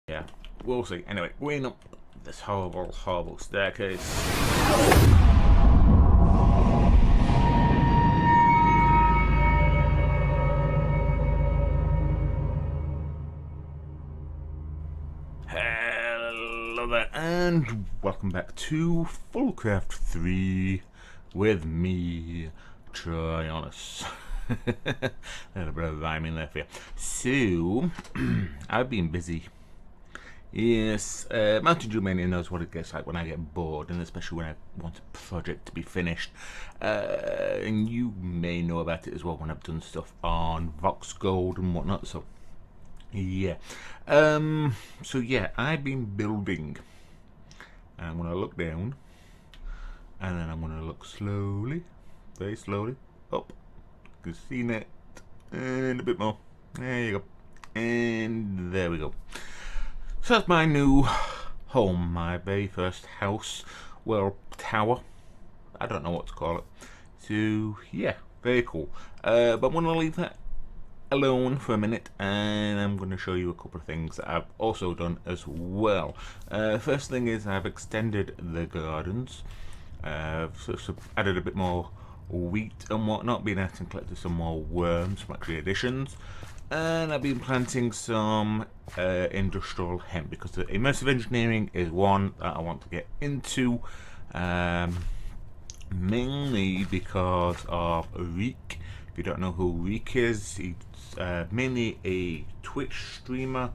Yeah, we'll see. Anyway, going up this horrible, horrible staircase. Hello there, and welcome back to FoolCraft 3 with me, Tryonus. A little bit of rhyming there for you. So, I've been busy. Yes, Mountain Dew Mania knows what it gets like when I get bored, and especially when I want a project to be finished. And you may know about it as well when I've done stuff on Vox Gold and whatnot. So, yeah. So yeah, I've been building. I'm gonna look down, and then I'm gonna look slowly, very slowly up. You can see that, and a bit more. There you go, and there we go. So that's my new home, my very first house, well, tower. I don't know what to call it. So yeah, very cool. But I'm gonna leave that alone for a minute, and I'm going to show you a couple of things that I've also done as well. First thing is I've extended the gardens. So added a bit more wheat and whatnot, been out and collected some more worms, factory additions, and I've been planting some industrial hemp, because the immersive engineering is one that I want to get into, mainly because of Reek. If you don't know who Reek is, he's mainly a Twitch streamer.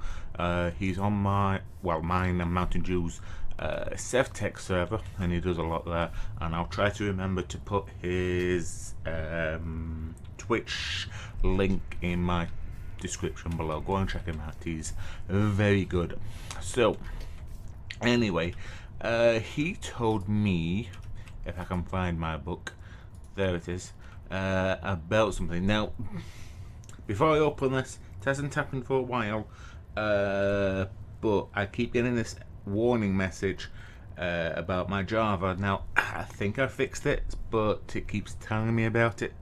He's on mine and Mountain Dew's Immersive Tech server, and he does a lot there. And I'll try to remember to put his Twitch link in my description below. Go and check him out. He's very good. So, anyway, he told me, if I can find my book, there it is, about something. Now, before I open this, it hasn't happened for a while, but I keep getting this warning message about my Java. Now, I think I fixed it, but it keeps telling me about it.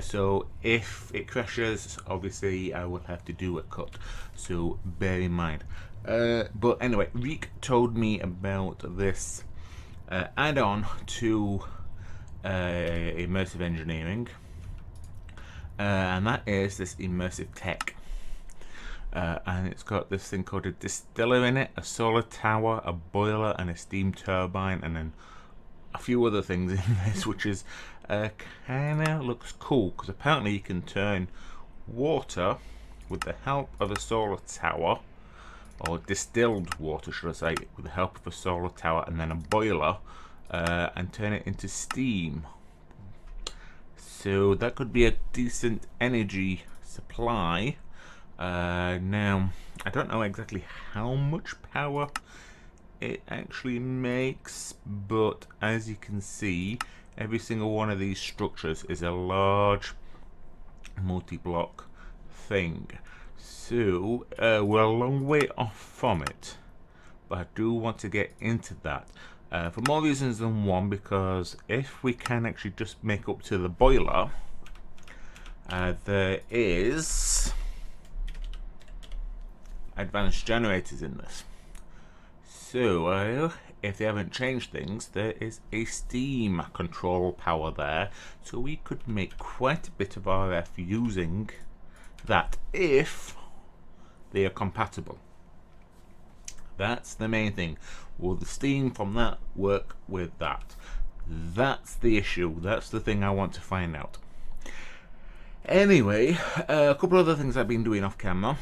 So if it crashes, obviously I will have to do a cut, so bear in mind. But anyway, Reek told me about this add-on to immersive engineering, and that is this Immersive Tech, and it's got this thing called a distiller in it, a solar tower, a boiler, and a steam turbine, and then a few other things in this, which is kinda looks cool, because apparently you can turn water with the help of a solar tower, or distilled water should I say, with the help of a solar tower and then a boiler, and turn it into steam. So that could be a decent energy supply. Now, I don't know exactly how much power it actually makes, but as you can see, every single one of these structures is a large multi-block thing. So we're a long way off from it, but I do want to get into that. For more reasons than one, because if we can actually just make up to the boiler, there is advanced generators in this. So if they haven't changed things, there is a steam control power there, so we could make quite a bit of RF using that if they are compatible. That's the main thing. Will the steam from that work with that? That's the issue. That's the thing I want to find out. Anyway, a couple other things I've been doing off camera.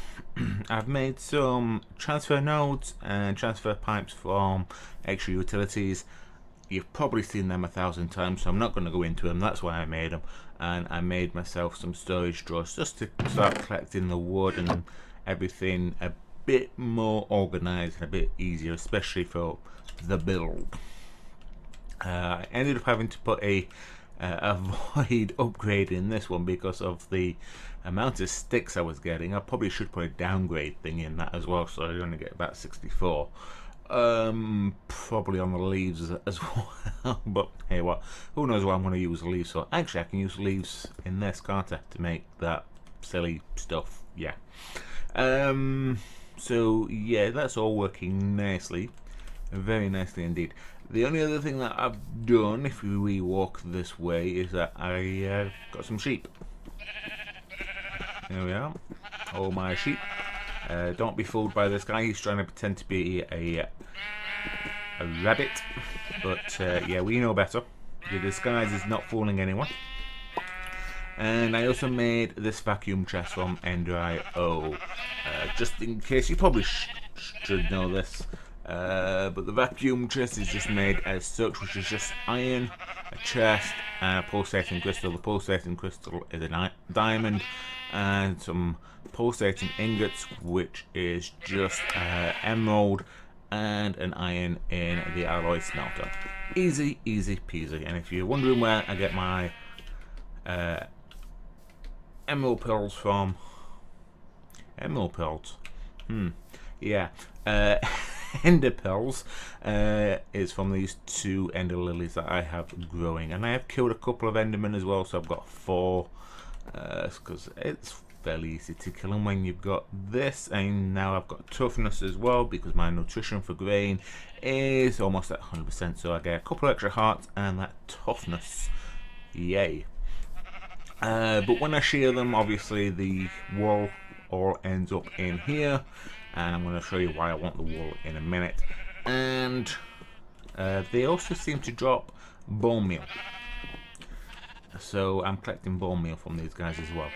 I've made some transfer nodes and transfer pipes from extra utilities. You've probably seen them 1,000 times, so I'm not going to go into them. That's why I made them. And I made myself some storage drawers just to start collecting the wood and everything a bit more organized and a bit easier, especially for the build. I ended up having to put a void upgrade in this one because of the amount of sticks I was getting. I probably should put a downgrade thing in that as well, so I only get about 64. Probably on the leaves as well. But hey, what? Who knows what I'm going to use leaves for? Actually, I can use leaves in this, can't I, to make that silly stuff? Yeah. So yeah, that's all working nicely, very nicely indeed. The only other thing that I've done, if we walk this way, is that I got some sheep. There we are, all my sheep. Don't be fooled by this guy, he's trying to pretend to be a rabbit, but yeah, we know better. The disguise is not fooling anyone. And I also made this vacuum chest from Ender.io, just in case. You probably should know this, but the vacuum chest is just made as such, which is just iron, a chest, and a pulsating crystal. The pulsating crystal is a diamond, and some pulsating ingots, which is just emerald and an iron in the alloy smelter. Easy, easy peasy. And if you're wondering where I get my emerald pearls from, emerald pearls, yeah, ender pearls is from these 2 ender lilies that I have growing, and I have killed a couple of endermen as well, so I've got 4, because it's fairly easy to kill them when you've got this. And now I've got toughness as well, because my nutrition for grain is almost at 100%, so I get a couple extra hearts and that toughness, yay. But when I shear them, obviously the wool all ends up in here, and I'm going to show you why I want the wool in a minute. And they also seem to drop bone meal, so I'm collecting bone meal from these guys as well.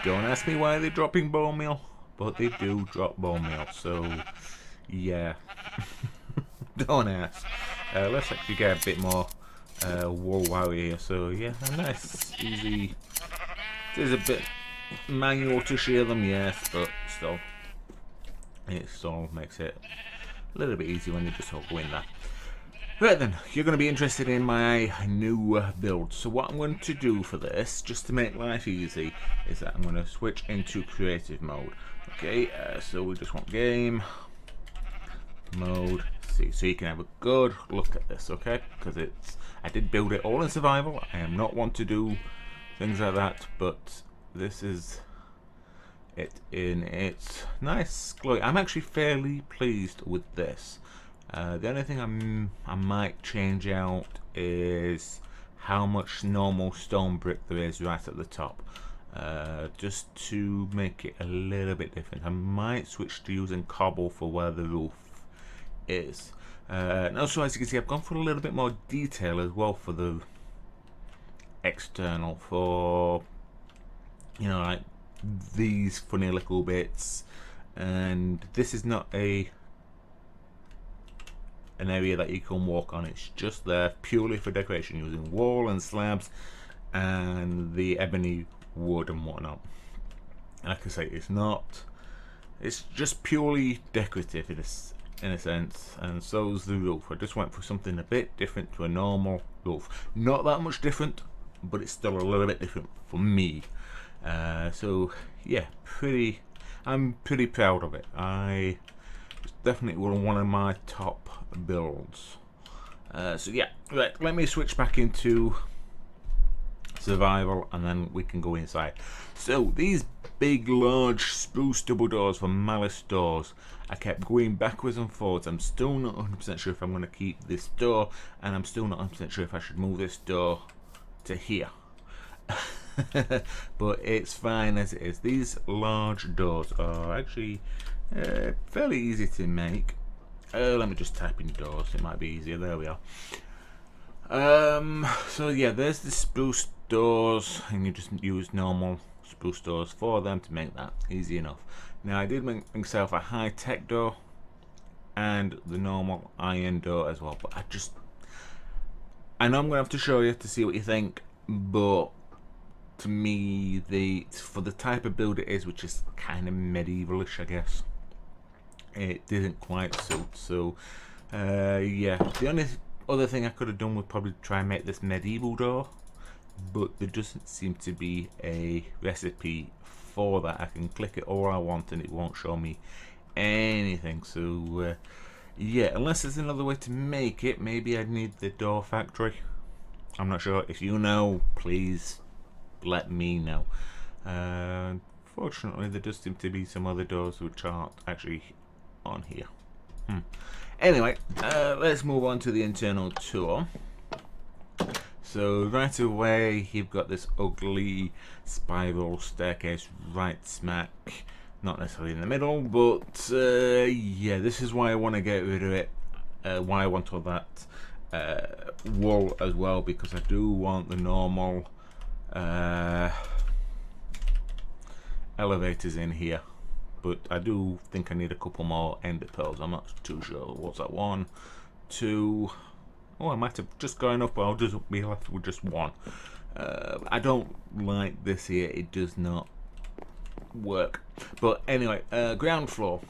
Don't ask me why they're dropping bone meal, but they do drop bone meal, so yeah. Don't ask. Let's actually get a bit more wool while we're here. So yeah, a nice, easy. It is a bit manual to shear them, yes, but still, it still makes it a little bit easier when they just all go in there. Right then, you're going to be interested in my new build. So what I'm going to do for this, just to make life easy, is that I'm going to switch into creative mode. Okay, so we just want game mode. See, so you can have a good look at this, okay? Because I did build it all in survival. I am not one to do things like that, but this is it in its nice glory. I'm actually fairly pleased with this. The only thing I might change out is how much normal stone brick there is right at the top, just to make it a little bit different. I might switch to using cobble for where the roof is. And also, as you can see, I've gone for a little bit more detail as well for the external, for, you know, like these funny little bits. And this is not an area that you can walk on. It's just there purely for decoration, using wall and slabs and the ebony wood and whatnot. Like I say, it's just purely decorative in a sense, and so's the roof. I just went for something a bit different to a normal roof. Not that much different, but it's still a little bit different for me. So yeah, I'm pretty proud of it. It's definitely one of my top builds. So yeah, right, let me switch back into survival and then we can go inside. So these big large spruce double doors from Malice Doors, I kept going backwards and forwards. I'm still not 100% sure if I'm going to keep this door, and I'm still not 100% sure if I should move this door to here. But it's fine as it is. These large doors are actually fairly easy to make. Let me just type in doors, it might be easier. There we are. So yeah, there's the spruce doors, and you just use normal spruce doors for them to make that easy enough. Now I did make myself a high-tech door and the normal iron door as well, but I know I'm gonna have to show you to see what you think, but to me, for the type of build it is, which is kind of medievalish, I guess, it didn't quite suit. So yeah, the only other thing I could have done would probably try and make this medieval door, but there doesn't seem to be a recipe for that. I can click it all I want and it won't show me anything. So yeah, unless there's another way to make it, maybe I'd need the door factory. I'm not sure. If you know, please let me know. Fortunately, there does seem to be some other doors which aren't actually on here. Anyway, let's move on to the internal tour. So right away, you've got this ugly spiral staircase right smack, not necessarily in the middle, but yeah, this is why I want to get rid of it. Why I want all that wool as well, because I do want the normal elevators in here. But I do think I need a couple more ender pearls. I'm not too sure. What's that? 1, 2. Oh, I might have just gone up, but I'll just be left with just 1. I don't like this here. It does not work. But anyway, ground floor.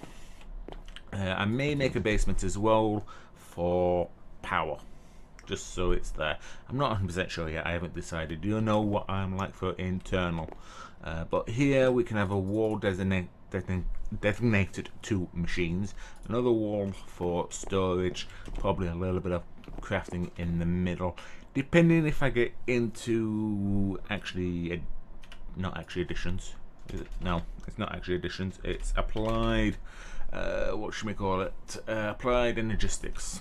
I may make a basement as well for power, just so it's there. I'm not 100% sure yet. I haven't decided. Do you know what I'm like for internal? But here we can have a wall designated to machines, another wall for storage, probably a little bit of crafting in the middle, depending if I get into actually not actually additions. Is it? No, it's not actually additions, it's applied what should we call it, applied energistics.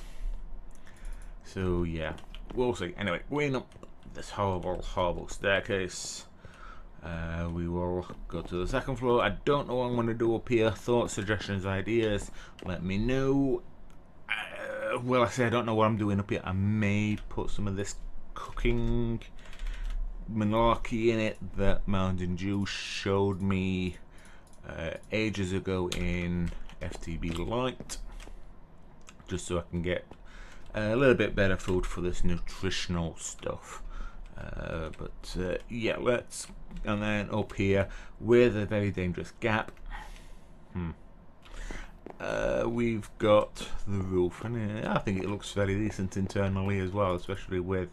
So yeah, we'll see. Anyway, going up this horrible staircase, we will go to the second floor. I don't know what I'm going to do up here. Thoughts, suggestions, ideas, let me know. Well, I say I don't know what I'm doing up here. I may put some of this cooking malarkey in it that Mountain Dew showed me ages ago in FTB Lite, just so I can get a little bit better food for this nutritional stuff. But yeah, let's, and then up here with a very dangerous gap, we've got the roof, and I think it looks very decent internally as well, especially with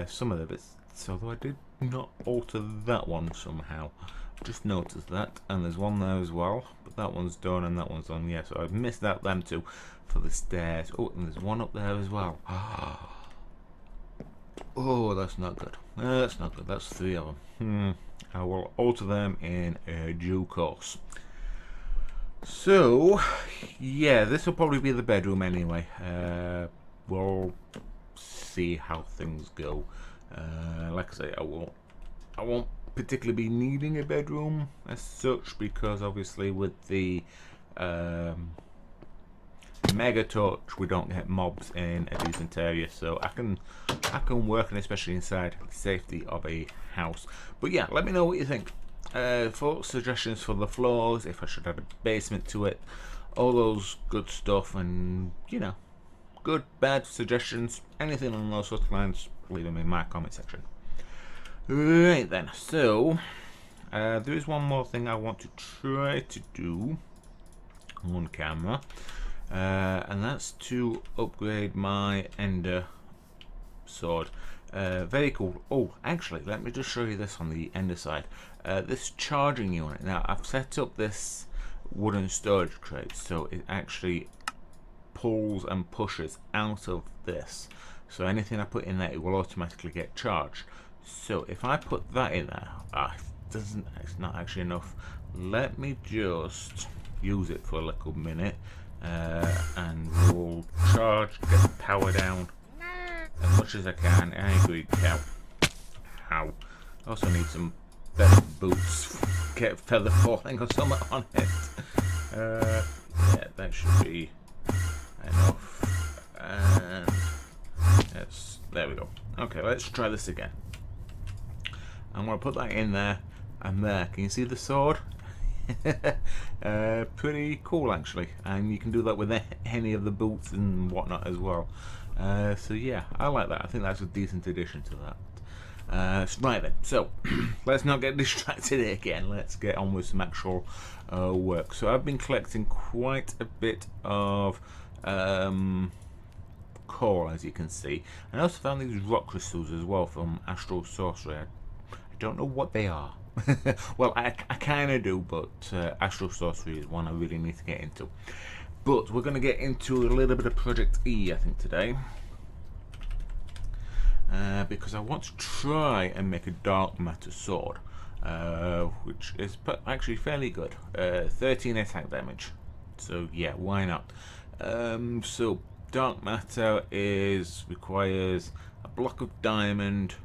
some of the bits. Although I did not alter that one somehow, just noticed that, and there's one there as well, but that one's done and that one's done. Yeah, so I've missed out them two for the stairs. Oh, and there's one up there as well. Oh, that's not good. That's not good. That's 3 of them. I will alter them in due course. So, yeah, this will probably be the bedroom anyway. We'll see how things go. Like I say, I won't particularly be needing a bedroom as such, because obviously with the mega torch we don't get mobs in a decent area, so I can work, and especially inside the safety of a house. But yeah, let me know what you think. Thoughts, suggestions for the floors, if I should add a basement to it, all those good stuff, and you know, good, bad suggestions, anything along those sorts of lines, leave them in my comment section. Right then, so there is one more thing I want to try to do on camera, and that's to upgrade my ender sword. Very cool. Oh, actually, let me just show you this on the ender side. This charging unit. Now, I've set up this wooden storage crate, so it actually pulls and pushes out of this. So anything I put in there, it will automatically get charged. So if I put that in there, it's not actually enough. Let me just use it for a little minute, and we'll charge, get the power down as much as I can. I agree, cow. Ow. Also need some better boots. Get feather falling or something on it. Yeah, that should be enough. And yes, there we go. Okay, let's try this again. I'm going to put that in there, and there. Can you see the sword? Pretty cool actually, and you can do that with any of the boots and whatnot as well. So yeah, I like that. I think that's a decent addition to that. Right then, so let's not get distracted again. Let's get on with some actual work. So I've been collecting quite a bit of coal, as you can see. I also found these rock crystals as well from Astral Sorcery. I don't know what they are. Well, I kind of do, but Astral Sorcery is one I really need to get into. But we're going to get into a little bit of Project E, I think, today. Because I want to try and make a dark matter sword, which is actually fairly good. 13 attack damage. So yeah, why not? So dark matter requires a block of diamond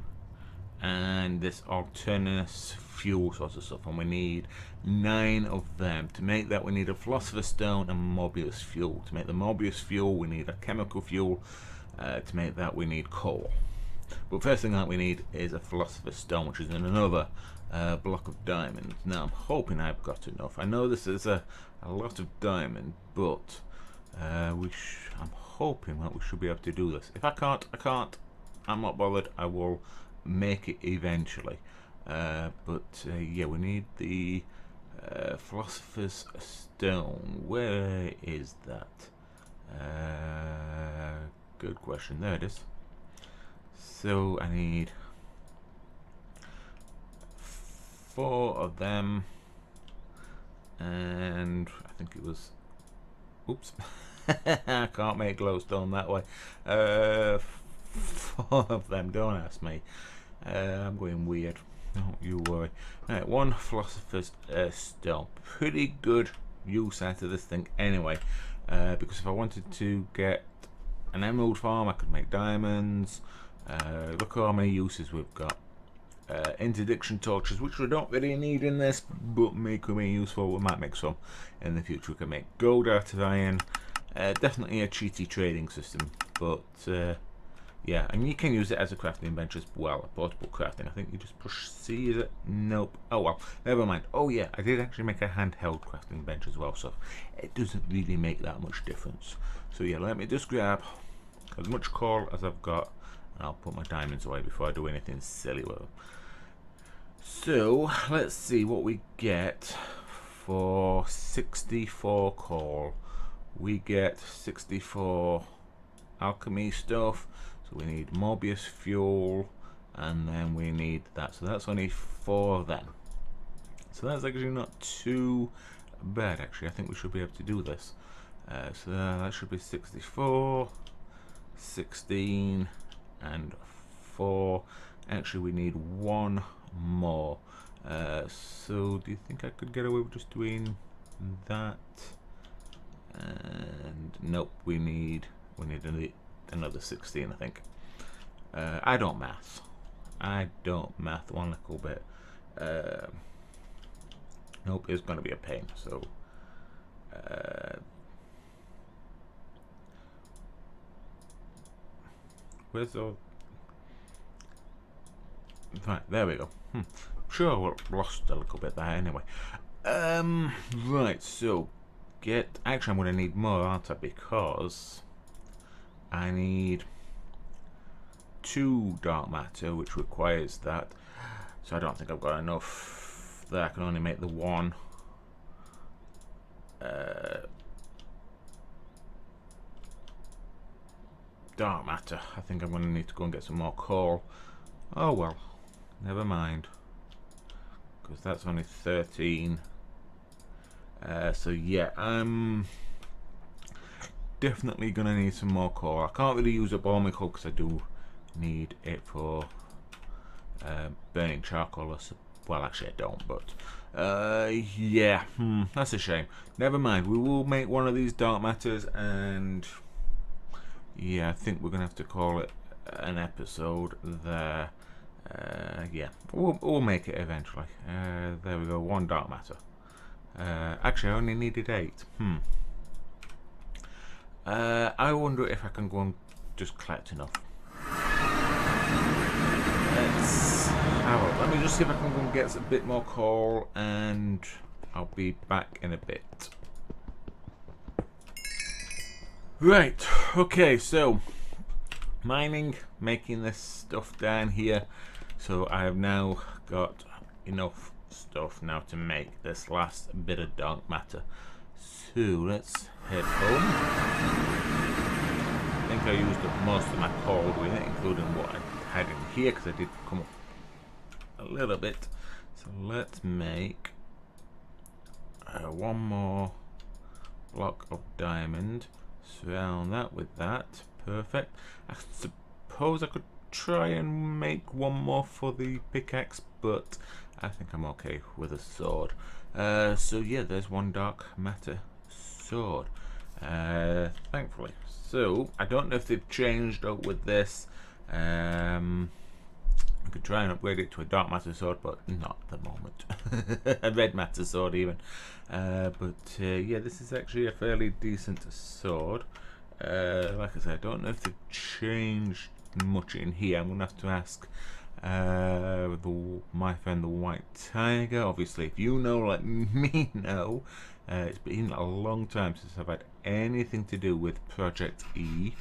and this alternate fuel sort of stuff, and we need 9 of them. To make that, we need a philosopher's stone and Mobius fuel. To make the Mobius fuel, we need a chemical fuel. To make that, we need coal. But first thing that we need is a philosopher's stone, which is in another block of diamonds. Now I'm hoping I've got enough. I know this is a lot of diamond, but I'm hoping that we should be able to do this. If I can't, I can't. I'm not bothered. I will make it eventually. Yeah, we need the philosopher's stone. Where is that? Good question. There it is. So I need 4 of them, and I think it was, oops, I can't make glowstone that way. 4 of them, don't ask me. I'm going weird, don't you worry. Right, 1 philosopher's stone. Pretty good use out of this thing anyway, because if I wanted to get an emerald farm, I could make diamonds. Look how many uses we've got. Interdiction torches, which we don't really need in this, but could be useful. We might make some in the future. We can make gold out of iron. Definitely a cheaty trading system, but yeah, and you can use it as a crafting bench as well, a portable crafting. I think you just push C, is it? Nope. Oh well, never mind. Oh yeah, I did actually make a handheld crafting bench as well, so it doesn't really make that much difference. So yeah, let me just grab as much coal as I've got, and I'll put my diamonds away before I do anything silly with them. So let's see what we get for 64 coal. We get 64 alchemy stuff. So we need Mobius fuel, and then we need that. So that's only 4 of them. So that's actually not too bad, actually. I think we should be able to do this. So that should be 64, 16, and 4. Actually, we need 1 more. So do you think I could get away with just doing that? And nope, we need another 16, I think. I don't math one little bit. Nope, it's gonna be a pain. So where's the right, there we go. Sure, we're lost a little bit there anyway. Right, so actually I'm gonna need more, aren't I? Because I need 2 dark matter, which requires that. So I don't think I've got enough there. I can only make the 1. Dark matter. I think I'm going to need to go and get some more coal. Oh well, never mind. Because that's only 13. So yeah, I'm definitely going to need some more coal. I can't really use up all my coal because I do need it for burning charcoal. Well, actually I don't, but yeah, that's a shame. Never mind, we will make one of these dark matters, and yeah, I think we're gonna have to call it an episode there. Yeah, we'll make it eventually. There we go, 1 dark matter. Actually I only needed 8. I wonder if I can go and just collect enough. Let me just see if I can go and get a bit more coal, and I'll be back in a bit. Right, okay, so mining, making this stuff down here. So I have now got enough stuff now to make this last bit of dark matter. So let's head home. I think I used up most of my coal doing it, including what I had in here, because I did come up a little bit. So let's make 1 more block of diamond, surround that with that. Perfect. I suppose I could try and make 1 more for the pickaxe, but I think I'm okay with a sword. So yeah, there's 1 dark matter sword, thankfully. So I don't know if they've changed up with this. I could try and upgrade it to a dark matter sword, but not at the moment. A red matter sword even. Yeah, this is actually a fairly decent sword. Like I said, I don't know if they've changed much in here. I'm gonna have to ask my friend the White Tiger. Obviously, if you know, let me know. It's been a long time since I've had anything to do with Project E.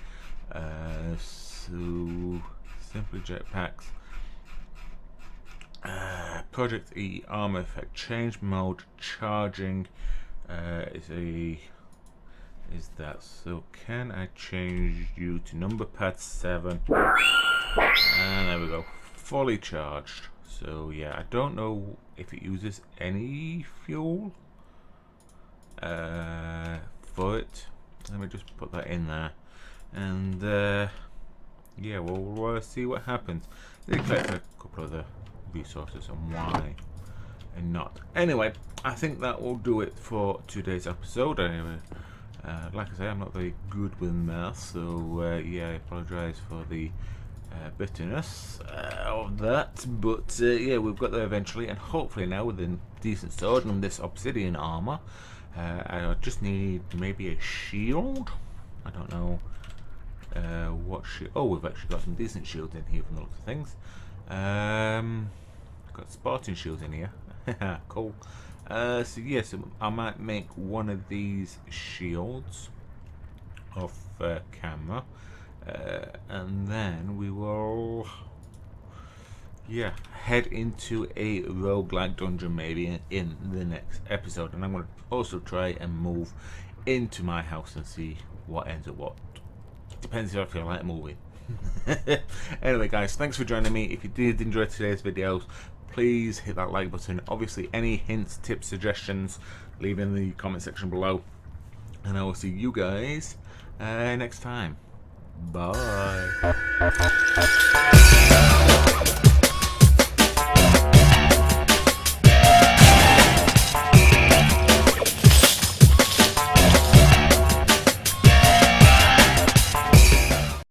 So simply jetpacks. Project E armor effect, change mode, charging is that. So can I change you to number pad 7? And there we go, fully charged. So yeah, I don't know if it uses any fuel for it. Let me just put that in there, and yeah, we'll see what happens. They collect a couple of the resources, and why and not. Anyway, I think that will do it for today's episode. Anyway, like I say, I'm not very good with math, so yeah, I apologise for the bitterness of that, but yeah, we've got there eventually, and hopefully now with a decent sword and this obsidian armor, I just need maybe a shield. I don't know what shield. Oh, we've actually got some decent shields in here from the looks of things. Got Spartan shields in here. Cool. So yeah, so I might make one of these shields off camera, and then we will, yeah, head into a roguelike dungeon maybe in the next episode, and I'm going to also try and move into my house and see what ends up what. Depends if I feel like moving. Anyway guys, thanks for joining me. If you did enjoy today's videos, please hit that like button. Obviously any hints, tips, suggestions, leave in the comment section below, and I will see you guys next time. Bye.